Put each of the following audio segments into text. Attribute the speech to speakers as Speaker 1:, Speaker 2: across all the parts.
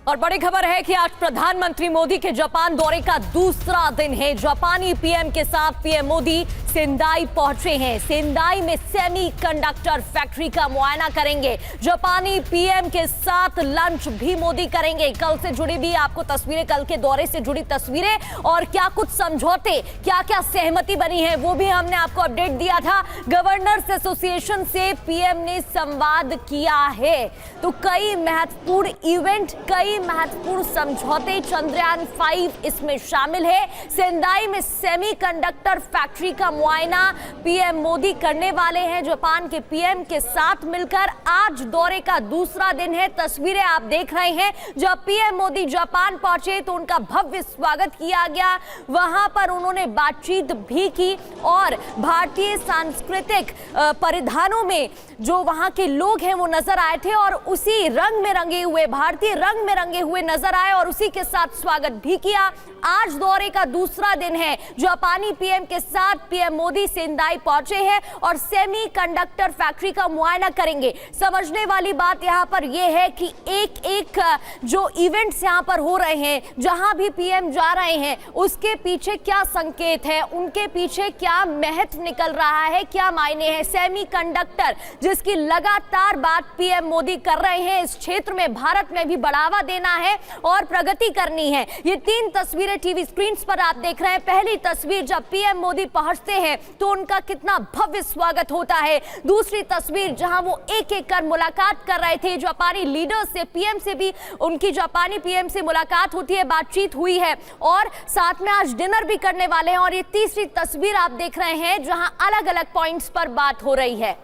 Speaker 1: और बड़ी खबर है कि आज प्रधानमंत्री मोदी के जापान दौरे का दूसरा दिन है। जापानी पीएम के साथ पीएम मोदी सेंदाई पहुंचे हैं। सेंदाई में सेमीकंडक्टर फैक्ट्री का मुआयना करेंगे। जापानी पीएम के साथ लंच भी मोदी करेंगे। कल से जुड़ी भी आपको तस्वीरें, कल के दौरे से जुड़ी तस्वीरें और क्या कुछ समझौते, क्या क्या सहमति बनी है, वो भी हमने आपको अपडेट दिया था। गवर्नर्स एसोसिएशन से पीएम ने संवाद किया है। तो कई महत्वपूर्ण इवेंट, कई महत्वपूर्ण समझौते, चंद्रयान 5 इसमें शामिल है। सेंदाई में सेमीकंडक्टर फैक्ट्री का मुआयना पीएम मोदी करने वाले हैं जापान के पीएम के साथ मिलकर। आज दौरे का दूसरा दिन है। तस्वीरें आप देख रहे हैं। जब पीएम मोदी जापान पहुंचे तो उनका भव्य स्वागत किया गया। वहां पर उन्होंने बातचीत भी की और भारतीय सांस्कृतिक परिधानों में जो वहां के लोग हैं वो नजर आए थे और उसी रंग में रंगे हुए, भारतीय रंग में रंगे हुए नजर आए और उसी के साथ स्वागत भी किया। आज दौरे का दूसरा दिन है। जापानी पीएम के साथ पीएम मोदी सेंदाई पहुंचे हैं और सेमीकंडक्टर फैक्ट्री का मुआयना करेंगे। समझने वाली बात यहां पर यह है कि एक एक जो इवेंट्स यहां पर हो रहे हैं, जहां भी पीएम जा रहे हैं, उसके पीछे क्या संकेत है, उनके पीछे क्या महत्व निकल रहा है, क्या मायने हैं। सेमीकंडक्टर जिसकी लगातार बात पीएम मोदी कर रहे हैं, इस क्षेत्र में भारत में भी बढ़ावा देना है और प्रगति करनी है। ये तीन तस्वीरें टीवी स्क्रीन पर आप देख रहे हैं। पहली तस्वीर जब पीएम मोदी पहुंचते हैं तो उनका कितना भव्य स्वागत होता है। दूसरी तस्वीर जहां वो एक एक कर मुलाकात कर रहे थे जापानी लीडर्स से, पीएम से भी उनकी जापानी पीएम से मुलाकात होती है, बातचीत हुई है और साथ में आज डिनर भी करने वाले हैं। और ये तीसरी तस्वीर आप देख रहे हैं जहां अलग अलग पॉइंट्स पर बात हो रही है।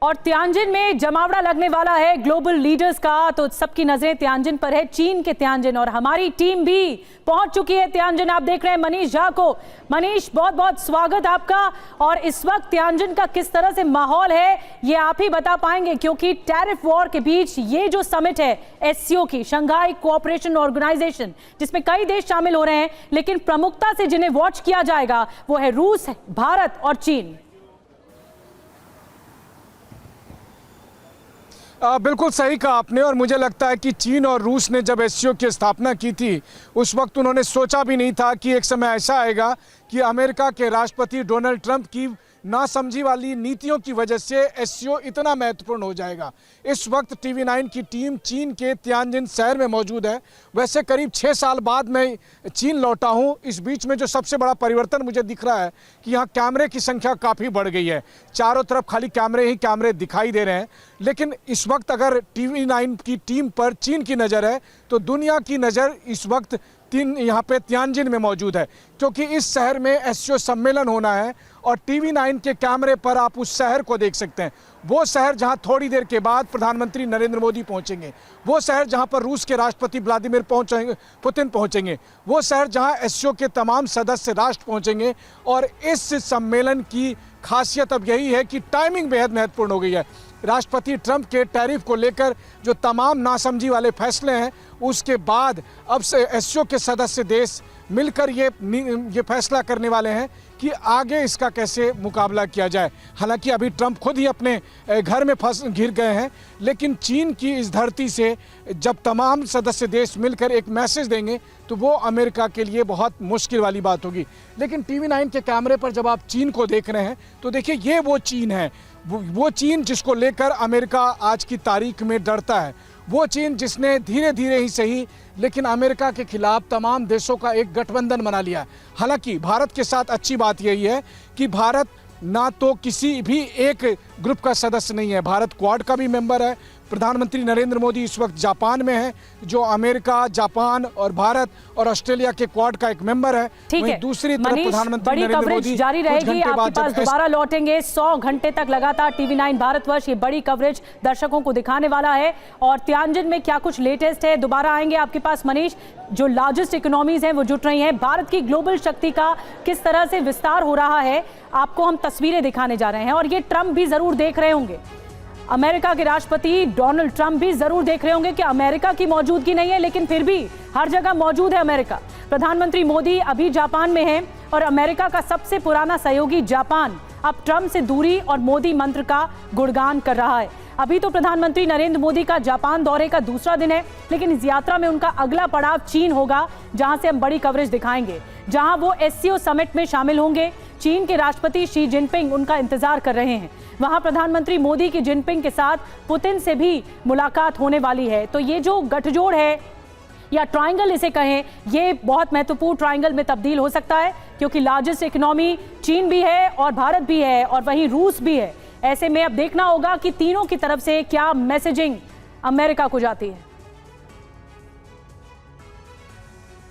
Speaker 2: और तियानजिन में जमावड़ा लगने वाला है ग्लोबल लीडर्स का, तो सबकी नजरें तियानजिन पर है, चीन के तियानजिन। और हमारी टीम भी पहुंच चुकी है तियानजिन। आप देख रहे हैं मनीष झा को। मनीष, बहुत बहुत स्वागत आपका। और इस वक्त तियानजिन का किस तरह से माहौल है ये आप ही बता पाएंगे, क्योंकि टैरिफ वॉर के बीच ये जो समिट है एससीओ की, शंघाई कोऑपरेशन ऑर्गेनाइजेशन, जिसमें कई देश शामिल हो रहे हैं, लेकिन प्रमुखता से जिन्हें वॉच किया जाएगा वो है रूस, भारत और चीन।
Speaker 3: बिल्कुल सही कहा आपने। और मुझे लगता है कि चीन और रूस ने जब एससीओ की स्थापना की थी उस वक्त उन्होंने सोचा भी नहीं था कि एक समय ऐसा आएगा कि अमेरिका के राष्ट्रपति डोनाल्ड ट्रंप की नासमझी वाली नीतियों की वजह से एससीओ इतना महत्वपूर्ण हो जाएगा। इस वक्त टीवी9 की टीम चीन के तियानजिन शहर में मौजूद है। वैसे करीब 6 साल बाद मैं चीन लौटा हूं। इस बीच में जो सबसे बड़ा परिवर्तन मुझे दिख रहा है कि यहाँ कैमरे की संख्या काफ़ी बढ़ गई है। चारों तरफ खाली कैमरे ही कैमरे दिखाई दे रहे हैं। लेकिन इस वक्त अगर टीवी9 की टीम पर चीन की नज़र है तो दुनिया की नज़र इस वक्त यहाँ पे तियानजिन में मौजूद है, क्योंकि इस शहर में एससीओ सम्मेलन होना है और टीवी9 के कैमरे पर आप उस शहर को देख सकते हैं। वो शहर जहां थोड़ी देर के बाद प्रधानमंत्री नरेंद्र मोदी पहुंचेंगे, वो शहर जहां पर रूस के राष्ट्रपति व्लादिमीर पुतिन पहुंचेंगे, वो शहर जहां एससीओ के तमाम सदस्य राष्ट्र पहुंचेंगे। और इस सम्मेलन की खासियत अब यही है कि टाइमिंग बेहद महत्वपूर्ण हो गई है। राष्ट्रपति ट्रंप के टैरिफ को लेकर जो तमाम नासमझी वाले फैसले हैं, उसके बाद अब से एससीओ के सदस्य देश मिलकर ये फैसला करने वाले हैं कि आगे इसका कैसे मुकाबला किया जाए। हालांकि अभी ट्रंप खुद ही अपने घर में घिर गए हैं, लेकिन चीन की इस धरती से जब तमाम सदस्य देश मिलकर एक मैसेज देंगे तो वो अमेरिका के लिए बहुत मुश्किल वाली बात होगी। लेकिन टीवी9 के कैमरे पर जब आप चीन को देख रहे हैं तो देखिए, ये वो चीन है, वो चीन जिसको लेकर अमेरिका आज की तारीख में डरता है। वो चीन जिसने धीरे धीरे ही सही लेकिन अमेरिका के खिलाफ तमाम देशों का एक गठबंधन बना लिया। हालांकि भारत के साथ अच्छी बात यही है कि भारत ना तो किसी भी एक ग्रुप का सदस्य नहीं है, भारत क्वाड का भी मेंबर है। प्रधानमंत्री नरेंद्र मोदी इस वक्त जापान में है, जो अमेरिका, जापान और भारत और ऑस्ट्रेलिया के क्वाड का एक मेंबर है।
Speaker 2: ठीक है,
Speaker 3: दूसरी तरफ प्रधानमंत्री
Speaker 2: नरेंद्र मोदी जारी रहेगी, आपके पास दोबारा लौटेंगे। 100 घंटे तक लगातार टीवी9 भारतवर्ष ये बड़ी कवरेज दर्शकों को दिखाने वाला है। और तियानजिन में क्या कुछ लेटेस्ट है, दोबारा आएंगे आपके पास मनीष। जो लार्जेस्ट इकोनॉमीज हैं वो जुट रही हैं, भारत की ग्लोबल शक्ति का किस तरह से विस्तार हो रहा है आपको हम तस्वीरें दिखाने जा रहे हैं। और ये ट्रंप भी जरूर देख रहे होंगे। अमेरिका के राष्ट्रपति डोनाल्ड ट्रंप भी जरूर देख रहे होंगे कि अमेरिका की मौजूदगी नहीं है, लेकिन फिर भी हर जगह मौजूद है अमेरिका। प्रधानमंत्री मोदी अभी जापान में हैं और अमेरिका का सबसे पुराना सहयोगी जापान अब ट्रंप से दूरी और मोदी मंत्र का गुणगान कर रहा है। अभी तो प्रधानमंत्री नरेंद्र मोदी का जापान दौरे का दूसरा दिन है, लेकिन इस यात्रा में उनका अगला पड़ाव चीन होगा, जहां से हम बड़ी कवरेज दिखाएंगे, जहां वो एससीओ समिट में शामिल होंगे। चीन के राष्ट्रपति शी जिनपिंग उनका इंतजार कर रहे हैं। वहां प्रधानमंत्री मोदी की जिनपिंग के साथ पुतिन से भी मुलाकात होने वाली है। तो ये जो गठजोड़ है या ट्रायंगल इसे कहें, ये बहुत महत्वपूर्ण ट्रायंगल में तब्दील हो सकता है, क्योंकि लार्जेस्ट इकोनॉमी चीन भी है और भारत भी है और वहीं रूस भी है। ऐसे में अब देखना होगा कि तीनों की तरफ से क्या मैसेजिंग अमेरिका को जाती है।